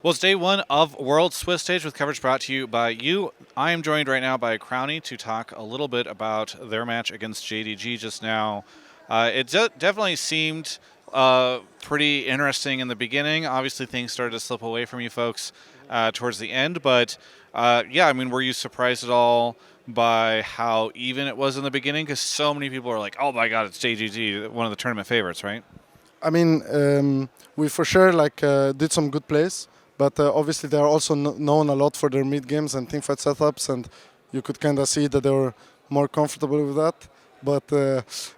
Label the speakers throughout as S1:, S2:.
S1: Well, it's day one of World Swiss Stage with coverage brought to you by you. I am joined right now by Crownie to talk a little bit about their match against JDG just now. It definitely seemed pretty interesting in the beginning. Obviously, things started to slip away from you folks towards the end, but yeah, I mean, were you surprised at all by how even it was in the beginning? Because so many people are like, "Oh my God, it's JDG, one of the tournament favorites," right?
S2: I mean, we for sure did some good plays, but obviously they are also known a lot for their mid games and team fight setups, and you could kind of see that they were more comfortable with that. But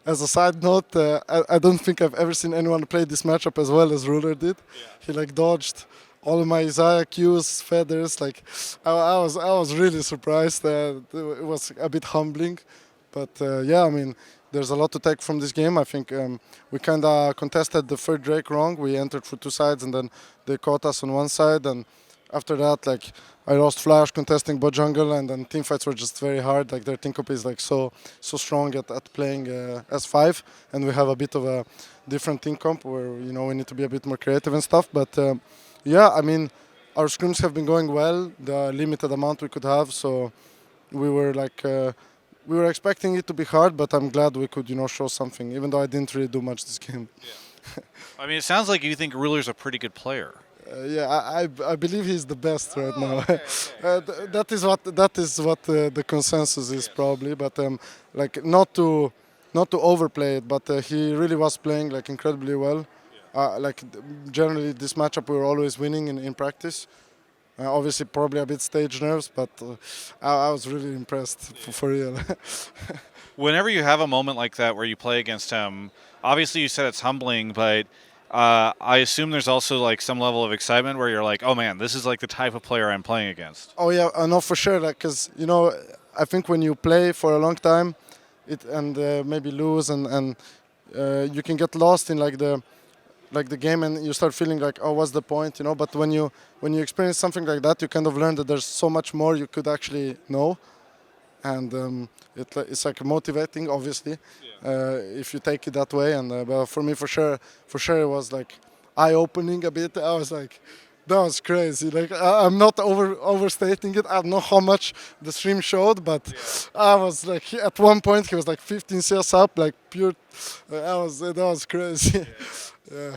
S2: as a side note, I don't think I've ever seen anyone play this matchup as well as Ruler did. He dodged all of my Isaiah Q's feathers. I was really surprised. It was a bit humbling, but yeah, I mean, there's a lot to take from this game. I think we kind of contested the third Drake wrong. We entered through two sides, and then they caught us on one side. And after that, I lost Flash contesting bot jungle, and then team fights were just very hard. Like their team comp is so strong at playing S5, and we have a bit of a different team comp where we need to be a bit more creative and stuff. But yeah, I mean, our scrims have been going well. The limited amount we could have, so we were we were expecting it to be hard, but I'm glad we could, show something, even though I didn't really do much this game.
S1: I mean, it sounds like you think Ruler's a pretty good player.
S2: Yeah, I believe he's the best right now. That is what the consensus is probably, but not to overplay it, but he really was playing incredibly well. Generally, this matchup we were always winning in practice. Obviously, probably a bit stage nerves, but I was really impressed for real.
S1: Whenever you have a moment like that where you play against him, obviously you said it's humbling, but I assume there's also some level of excitement where you're like, oh man, this is the type of player I'm playing against.
S2: Oh yeah, I know for sure. Because I think when you play for a long time, maybe lose and you can get lost in the game, and you start feeling oh, what's the point, but when you experience something like that, you kind of learn that there's so much more you could actually know, and it's motivating, obviously. If you take it that way. And but for me, for sure it was eye-opening a bit. I was like, that was crazy. I'm not overstating it. I don't know how much the stream showed, but I was at one point he was 15 CS up, pure. That was crazy. Yeah.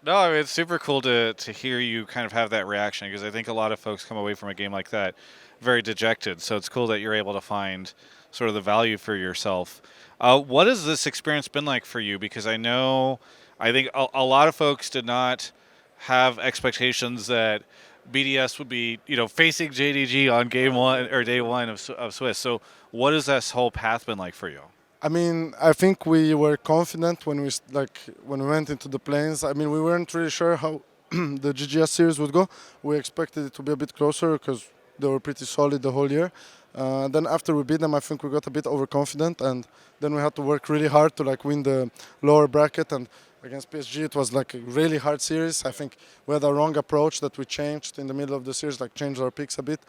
S1: No, I mean, it's super cool to hear you kind of have that reaction, because I think a lot of folks come away from a game like that very dejected. So it's cool that you're able to find sort of the value for yourself. What has this experience been like for you? Because I think a lot of folks did not have expectations that BDS would be, facing JDG on game one or day one of Swiss. So what has this whole path been like for you?
S2: I mean, I think we were confident when when we went into the planes. I mean, we weren't really sure how the GGS series would go. We expected it to be a bit closer because they were pretty solid the whole year. Then after we beat them, I think we got a bit overconfident, and then we had to work really hard to win the lower bracket. And against PSG, it was a really hard series. I think we had a wrong approach that we changed in the middle of the series, changed our picks a bit.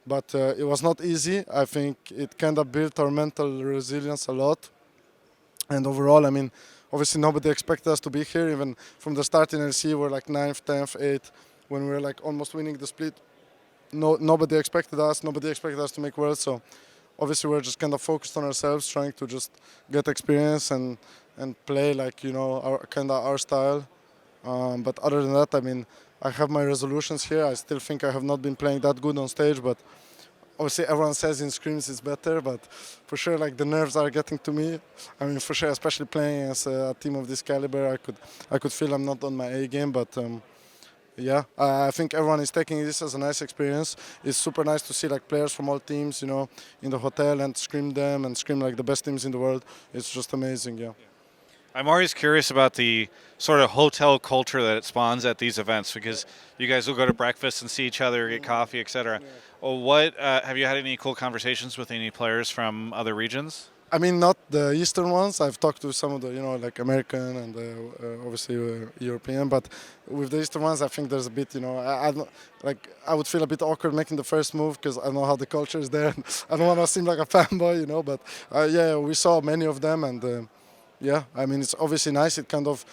S2: But it was not easy. I think it kind of built our mental resilience a lot. And overall, I mean, obviously nobody expected us to be here. Even from the start in LC, we're 9th, 10th, 8th. When we were almost winning the split, nobody expected us. Nobody expected us to make Worlds. So obviously we're just kind of focused on ourselves, trying to just get experience and play our style. But other than that, I mean, I have my resolutions here. I still think I have not been playing that good on stage, but obviously everyone says in scrims it's better, but for sure the nerves are getting to me. I mean, for sure, especially playing as a team of this caliber, I could feel I'm not on my A game, but yeah, I think everyone is taking this as a nice experience. It's super nice to see players from all teams, in the hotel and scream them and scream the best teams in the world. It's just amazing, yeah.
S1: I'm always curious about the sort of hotel culture that it spawns at these events, because you guys will go to breakfast and see each other, get coffee, etc.
S2: Yeah.
S1: Well, what have you had any cool conversations with any players from other regions?
S2: I mean, not the Eastern ones. I've talked to some of the, American and obviously European. But with the Eastern ones, I think there's a bit, I don't, I would feel a bit awkward making the first move because I know how the culture is there. I don't want to seem like a fanboy, But yeah, we saw many of them, and Yeah, I mean it's obviously nice. It kind of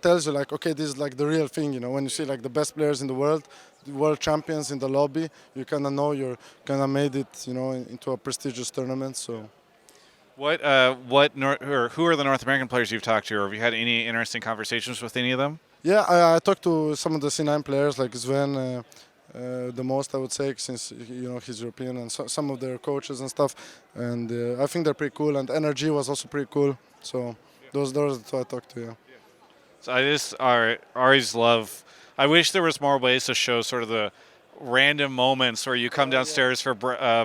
S2: tells you like, okay, this is like the real thing. You know, when you see like the best players in the world champions in the lobby, you kind of know you're kind of made it. You know, into a prestigious tournament. So.
S1: Or who are the North American players you've talked to, or have you had any interesting conversations with any of them?
S2: Yeah, I talked to some of the C9 players like Sven. The most I would say since he's European and some of their coaches and stuff, and I think they're pretty cool. And NRG was also pretty cool. So those are the two I talked to. Yeah.
S1: So I just always love. I wish there was more ways to show sort of the random moments where you come downstairs for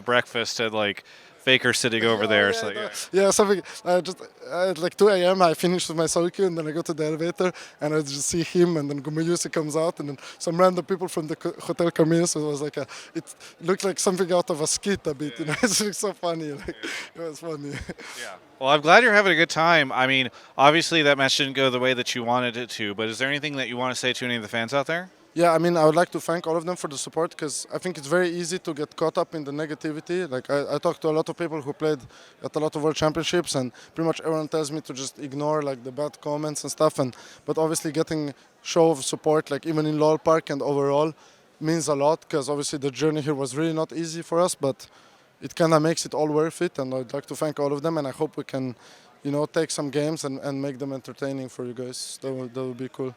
S1: breakfast at like Faker sitting over there. So
S2: Yeah, something. Just at like 2 a.m. I finish with my solo queue and then I go to the elevator and I just see him and then Gumayusi comes out and then some random people from the hotel come in. So it was like it looked like something out of a skit a bit. You know, it's like so funny. Like, it was funny.
S1: Yeah. Well, I'm glad you're having a good time. I mean, obviously that match didn't go the way that you wanted it to, but is there anything that you want to say to any of the fans out there?
S2: Yeah, I mean, I would like to thank all of them for the support because I think it's very easy to get caught up in the negativity. Like, I talked to a lot of people who played at a lot of world championships, and pretty much everyone tells me to just ignore like the bad comments and stuff. But obviously, getting show of support, like even in LoL Park and overall, means a lot because obviously the journey here was really not easy for us, but it kind of makes it all worth it. And I'd like to thank all of them, and I hope we can, take some games and make them entertaining for you guys. That would be cool.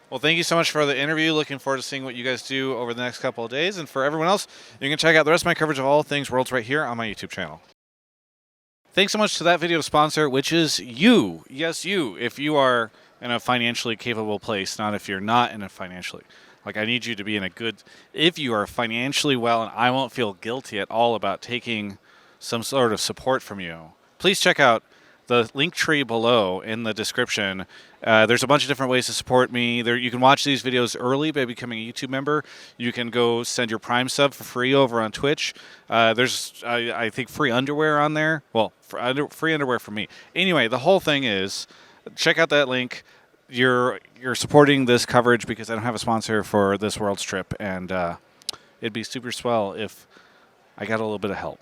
S1: Well, thank you so much for the interview. Looking forward to seeing what you guys do over the next couple of days. And for everyone else, you can check out the rest of my coverage of all things Worlds right here on my YouTube channel. Thanks so much to that video sponsor, which is you. Yes, you. If you are in a financially capable place, not if you're not in a financially. Like, I need you to be in a good... If you are financially well, and I won't feel guilty at all about taking some sort of support from you, please check out the link tree below in the description. There's a bunch of different ways to support me. You can watch these videos early by becoming a YouTube member. You can go send your Prime sub for free over on Twitch. There's, I think, free underwear on there. Well, free underwear for me. Anyway, the whole thing is, check out that link. You're supporting this coverage because I don't have a sponsor for this World's trip, and it'd be super swell if I got a little bit of help.